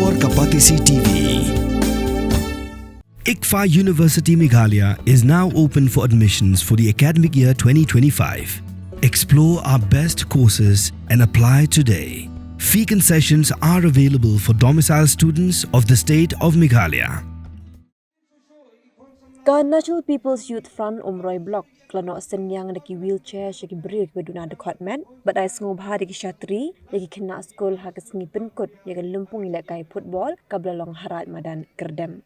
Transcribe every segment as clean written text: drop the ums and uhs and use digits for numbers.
Ekor Kapatisi TV. ICFA University Meghalaya is now open for admissions for the academic year 2025. Explore our best courses and apply today. Fee concessions are available for domiciled students of the state of Meghalaya. National People's Youth Front Umroy Block klano senyang daki wheelchair shaki beri ke Duna Dkhotmet but ai Sngewbha daki shatri daki kena skol ha ke sengi penkut ya ke lumpung ilek kai football kabla long harat madan kerdem.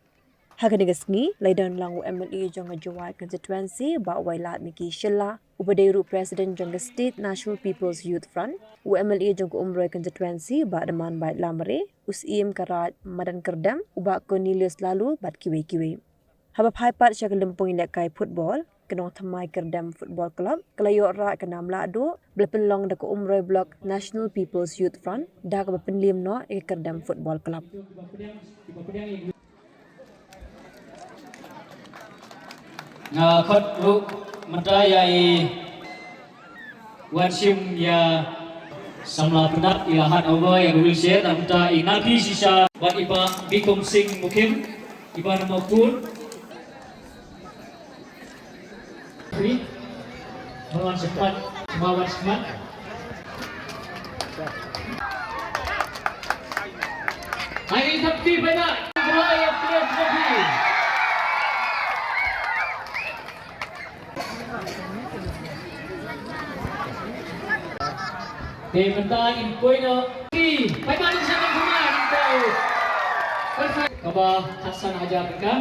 Ha ke dega sengi laidan langu MLA jonga Jawai constituency ba wailat miki shilla upaderu president jonga state National People's Youth Front u MLA jonga Umroy constituency ba deman bait lamre usim karat madan kerdem uba Cornelius lalu bat kiwe-kiwe. Haba paipat syakal lempung ilek kai football kenong thamai kerdam football club kelayo ra kenam lado belepelong dak Umroy block National People's Youth Front dak bepenlim no e kerdam football club. Nga khot ru matayai wansim ya samla penat ilahat Allah yang wheelchair dan mata inapi sisa wat iba bikum sing mukim iba namapun melawan cepat, melawan semangat. Hari tapi banyak beraya pilihan tapi. Bentang impoi no. Bagaimana sana kemarin tahu? Perfect. Kaba Hasan ajar mereka.